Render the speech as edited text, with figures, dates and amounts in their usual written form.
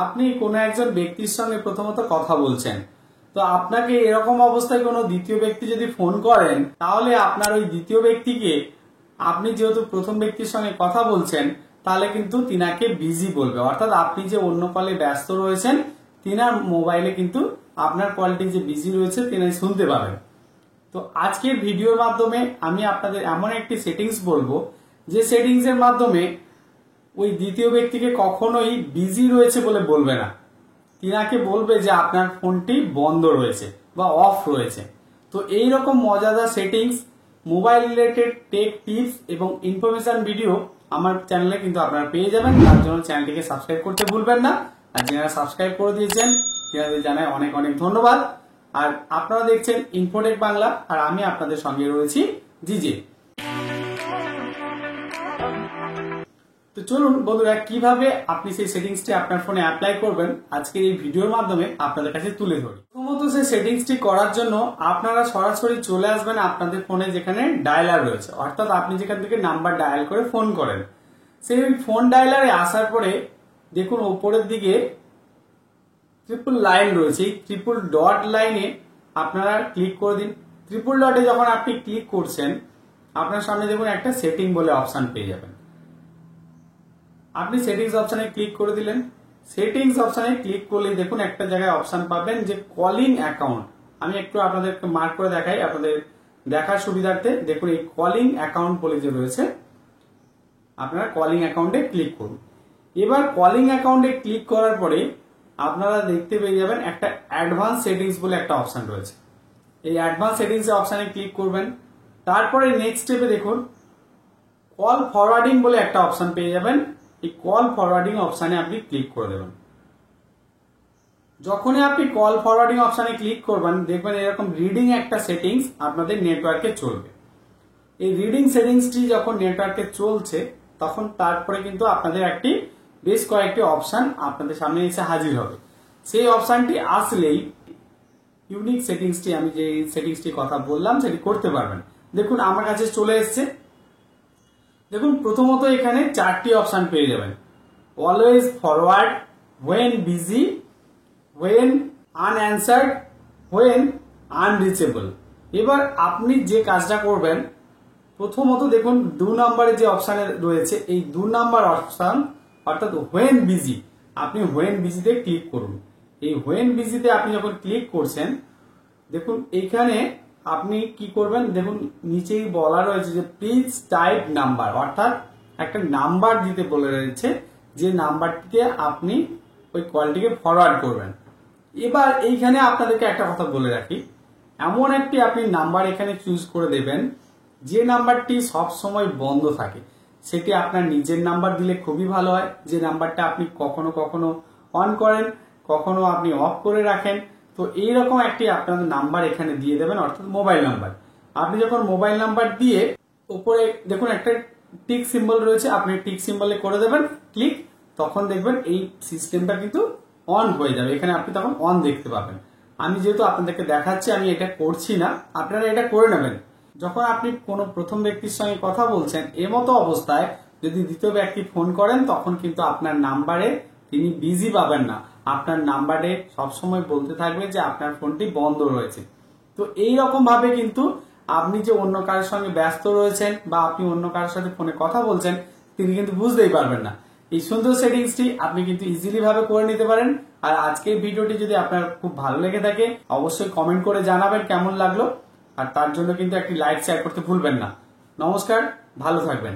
আপনি কোনো একজন ব্যক্তির সঙ্গে প্রথমত কথা বলছেন, তো আপনাকে এরকম অবস্থায় কোনো দ্বিতীয় ব্যক্তি যদি ফোন করেন, তাহলে আপনার ওই দ্বিতীয় ব্যক্তিকে আপনি যেহেতু প্রথম ব্যক্তির সঙ্গে কথা বলছেন, তাহলে কিন্তু তিনাকে বিজি বলবে, অর্থাৎ আপনি যে অন্য কলে ব্যস্ত রয়েছেন, তিনার মোবাইলে কিন্তু আপনার কলটি যে বিজি রয়েছে তিনি শুনতে পাবেন। তো আজকের ভিডিওর মাধ্যমে আমি আপনাদের এমন একটি সেটিংস বলবো, যে সেটিংস এর মাধ্যমে ওই দ্বিতীয় ব্যক্তিকে কখনোই বিজি রয়েছে বলে বলবে না, তিনাকে বলবে যে আপনার ফোনটি বন্ধ রয়েছে বা অফ রয়েছে। তো এইরকম মজাদার settings, mobile related take tips এবং ইনফরমেশন ভিডিও আমার চ্যানেলে কিন্তু আপনারা পেয়ে যাবেন। তার জন্য চ্যানেলটিকে সাবস্ক্রাইব করতে ভুলবেন না। আর যারা সাবস্ক্রাইব করে দিয়েছেন তাদের জানাই অনেক অনেক ধন্যবাদ। আর আপনারা দেখছেন ইনফোটেক বাংলা, আর আমি আপনাদের সঙ্গে রয়েছি জিজে। তো চলুন বন্ধুরা, কিভাবে আপনি সেই সেটিংসটি আপনার ফোনে অ্যাপ্লাই করবেন আজকের এই ভিডিওর মাধ্যমে আপনাদের কাছে তুলে ধরি। প্রথমত সেই সেটিংসটি করার জন্য আপনারা সরাসরি চলে আসবেন আপনাদের ফোনে যেখানে ডায়ালার রয়েছে, অর্থাৎ আপনি যেখান থেকে নাম্বার ডায়াল করে ফোন করেন, সেই ফোন ডায়ালারে আসার পরে দেখুন ওপরের দিকে ট্রিপল লাইন রয়েছে, এই ট্রিপল ডট লাইনে আপনারা ক্লিক করে দিন। ট্রিপল ডটে যখন আপনি ক্লিক করছেন, আপনার সামনে দেখুন একটা সেটিং বলে অপশন পেয়ে যাবেন। আপনি সেটিংস অপশনে ক্লিক করে দিলেন। সেটিংস অপশনে ক্লিক করলে দেখুন একটা জায়গায় অপশন পাবেন যে কলিং অ্যাকাউন্ট। আমি একটু আপনাদেরকে মার্ক করে দেখাই আপনাদের দেখার সুবিধার্থে। দেখুন এই কলিং অ্যাকাউন্ট বলে যে রয়েছে, আপনারা কলিং অ্যাকাউন্টে ক্লিক করুন। এবার কলিং অ্যাকাউন্টে ক্লিক করার পরে আপনারা দেখতে পেয়ে যাবেন একটা অ্যাডভান্স সেটিংস বলে একটা অপশন রয়েছে। এই অ্যাডভান্স সেটিংস অপশনে ক্লিক করবেন। তারপরে নেক্সট স্টেপে দেখুন কল ফরওয়ার্ডিং বলে একটা অপশন পেয়ে যাবেন। এই কল ফরওয়ার্ডিং অপশনে আপনি ক্লিক করে দেবেন। যখনই আপনি কল ফরওয়ার্ডিং অপশনে ক্লিক করবেন, দেখবেন এরকম রিডিং একটা সেটিংস আপনাদের নেটওয়ার্কে চলবে। এই রিডিং সেটিংসটি যখন নেটওয়ার্কে চলছে, তখন তারপরে কিন্তু আপনাদের একটি বেশ কয়েকটি অপশন আপনাদের সামনে এসে হাজির হবে। সেই অপশনটি আসলেই ইউনিক সেটিংসটি, আমি যে সেটিংসটি কথা বললাম সেটি করতে পারবেন। দেখুন আমার কাছে চলে এসছে। দেখুন প্রথমত এখানে চারটি অপশন পেয়ে যাবেন। Always forward, when busy, when unanswered, when unreachable. এবার আপনি যে কাজটা করবেন, প্রথমত দেখুন 2 নম্বরে যে অপশানে রয়েছে, এই 2 নম্বর অপশন অর্থাৎ হোয়েন বিজি, আপনি হোয়েন বিজিতে ক্লিক করুন। এই হোয়েন বিজিতে আপনি যখন ক্লিক করছেন, দেখুন এইখানে আপনি কি করবেন, দেখুন নিচেই বলা রয়েছে যে প্লিজ টাইপ নাম্বার, অর্থাৎ একটা নাম্বার দিতে বলে রয়েছে, যে নাম্বারটিতে আপনি ওই কলটিকে ফরওয়ার্ড করবেন। এবার এইখানে আপনাদেরকে একটা কথা বলে রাখি, এমন একটি আপনি নাম্বার এখানে চুজ করে দেবেন যে নাম্বারটি সব সময় বন্ধ থাকে। সেটি আপনার নিজের নাম্বার দিলে খুবই ভালো হয়, যে নাম্বারটা আপনি কখনো কখনো অন করেন, কখনো আপনি অফ করে রাখেন। তো এইরকম একটি আপনাদের নাম্বার এখানে দিয়ে দেবেন, অর্থাৎ মোবাইল নাম্বার। আপনি যখন মোবাইল নাম্বার দিয়ে উপরে দেখুন একটা টিক সিম্বল রয়েছে, আপনি টিক সিম্বলে করে দেবেন ক্লিক, তখন দেখবেন এই সিস্টেমটা কিন্তু অন হয়ে যাবে। এখানে আপনি তখন অন দেখতে পাবেন। আমি যেহেতু আপনাদেরকে দেখাচ্ছি, আমি এটা করছি না, আপনারা এটা করে নেবেন। যখন আপনি কোনো প্রথম ব্যক্তির সঙ্গে কথা বলছেন, এমতো অবস্থায় যদি দ্বিতীয় ব্যক্তি ফোন করেন, তখন কিন্তু আপনার নাম্বারে তিনি বিজি পাবেন না, আপনার নাম্বারে সবসময় বলতে থাকবে যে আপনার ফোনটি বন্ধ রয়েছে। তো এইরকম ভাবে কিন্তু আপনি যে অন্য কারোর সঙ্গে ব্যস্ত রয়েছেন বা আপনি অন্য কারোর সাথে ফোনে কথা বলছেন, তিনি কিন্তু বুঝতেই পারবেন না। এই সুন্দর সেটিংসটি আপনি কিন্তু ইজিলি ভাবে করে নিতে পারেন। আর আজকের ভিডিওটি যদি আপনার খুব ভালো লেগে থাকে, অবশ্যই কমেন্ট করে জানাবেন কেমন লাগলো। আর তার জন্য কিন্তু একটি লাইক শেয়ার করতে ভুলবেন না। নমস্কার, ভালো থাকবেন।